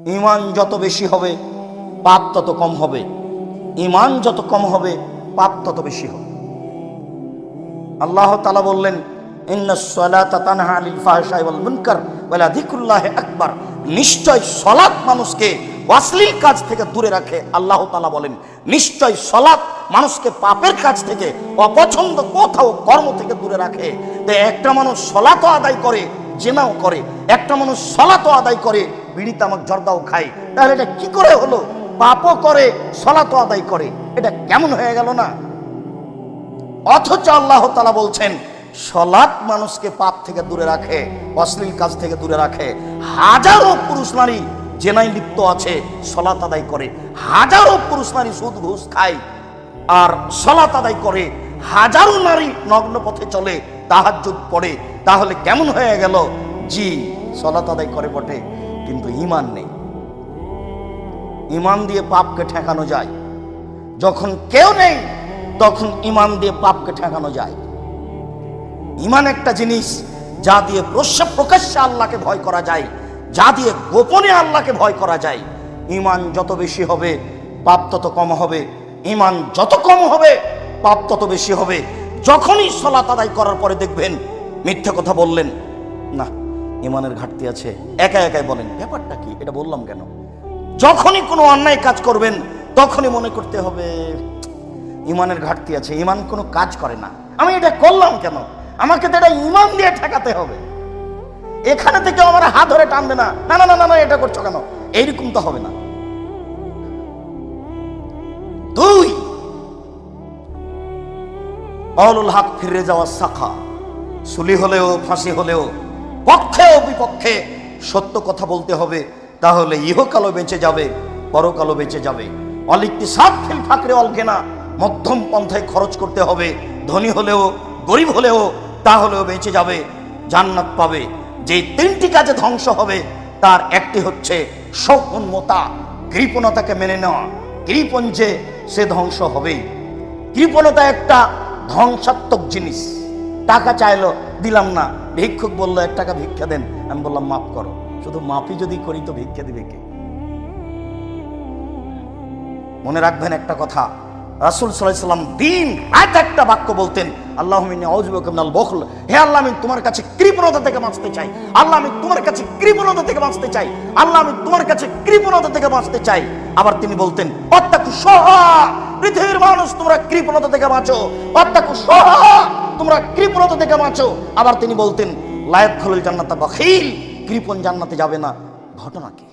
ঈমান যত বেশি হবে পাপ তত কম হবে, ঈমান যত কম হবে পাপ তত বেশি হবে। আল্লাহ তাআলা বললেন, ইন্নাস সালাতা তানহা আনিল ফাহশাই ওয়াল মুনকার ওয়া লাযিকরুল্লাহি আকবার। নিশ্চয় সালাত মানুষকে অশ্লীল কাজ থেকে দূরে রাখে। আল্লাহ তাআলা বলেন, নিশ্চয় সালাত মানুষকে পাপের কাজ থেকে, অপছন্দ কথা ও কর্ম থেকে দূরে রাখে। তো একটা মানুষ সালাতও আদায় করে, জিনাও করে, একটা মানুষ সালাতও আদায় করে, বিড়ি তামাক জর্দাও খায়, তাহলে এটা কি করে হলো? পাপও করে সালাতও আদায় করে, এটা কেমন হয়ে গেল না? অথচ আল্লাহ তাআলা বলছেন সালাত মানুষকে পাপ থেকে দূরে রাখে, অশ্লীল কাজ থেকে দূরে রাখে। হাজারো পুরুষ নারী জেনায় লিপ্ত আছে, সালাত আদায় করে। হাজারো পুরুষ নারী সুদ ঘুষ খায় আর সালাত আদায় করে। হাজারো নারী নগ্ন পথে চলে, তাহাজ্জুদ পড়ে। তাহলে কেমন হয়ে গেল? জি, সালাত আদায় করে বটে, কিন্তু ঈমান নেই। ঈমান দিয়ে পাপকে ঠেকানো যায়। যখন কেউ নেই তখন ঈমান দিয়ে পাপকে ঠেকানো যায়। ঈমান একটা জিনিস যা দিয়ে প্রকাশ্যে আল্লাহকে ভয় করা যায়, যা দিয়ে গোপনে আল্লাহকে ভয় করা যায়। ঈমান যত বেশি হবে পাপ তত কম হবে, ঈমান যত কম হবে পাপ তত বেশি হবে। যখনই সালাত আদায় করার পরে দেখবেন মিথ্যা কথা বললেন, না ঈমানের ঘাটতি আছে, একাই বলেন ব্যাপারটা কি, এটা বললাম কেন? যখনই কোনো অন্যায় কাজ করবেন তখনই মনে করতে হবে ঈমানের ঘাটতি আছে, ঈমান কোনো কাজ করে না, আমি এটা করলাম কেন? আমাকে তো এটা ঈমান দিয়ে ঠেকাতে হবে। এখানে থেকে আমার হাত ধরে টানবে না, না না না না এটা করছো কেন, এইরকম তো হবে না। দুই, কওলুল হক ফিরে যাওয়া শাখা। সুলি হলেও ফাঁসি হলেও পক্ষে ও বিপক্ষে সত্য কথা বলতে হবে, তাহলে ইহকালও বেঁচে যাবে, পরকালও বেঁচে যাবে। অলিকতিসাব ফিল ফাকরে অল গিনা, মধ্যম পন্থায় খরচ করতে হবে। ধনী হলেও গরিব হলেও তাহলেও বেঁচে যাবে, জান্নাত পাবে। যে তিনটি কাজে ধ্বংস হবে তার একটি হচ্ছে সৌম্যতা, কৃপণতাকে মেনে নেওয়া। কৃপণ যে সে ধ্বংস হবেই। কৃপণতা একটা ধ্বংসাত্মক জিনিস। টাকা চাইলো, দিলাম না। ভিক্ষুক বললো 1 টাকা ভিক্ষা দেন, আমি বললাম মাফ করো। শুধু মাফি যদি করি তো ভিক্ষা দিবে কে? মনে রাখবেন একটা কথা, রাসূল সাল্লাল্লাহু আলাইহি ওয়াসাল্লাম দিন রাত একটা বাক্য বলতেন, আল্লাহুম্মা ইন্নী আউযু বিকা মিনাল বুখল। হে আল্লাহ, আমি তোমার কাছে কৃপণতা থেকে বাঁচতে চাই। আল্লাহ, আমি তোমার কাছে কৃপণতা থেকে বাঁচতে চাই। আল্লাহ, আমি তোমার কাছে কৃপণতা থেকে বাঁচতে চাই। আবার তিনি বলতেন ওয়াত্তাকু শুহা, পৃথিবীর মানুষ তোমরা কৃপণতা থেকে বাঁচো। ওয়াত্তাকু শুহা, তোমরা কৃপণতা থেকে বাঁচো। আবার তিনি বলতেন লা ইয়াদখুলুল জান্নাতা বাখিল, কৃপণ জান্নাতে যাবে না। ঘটনা কি?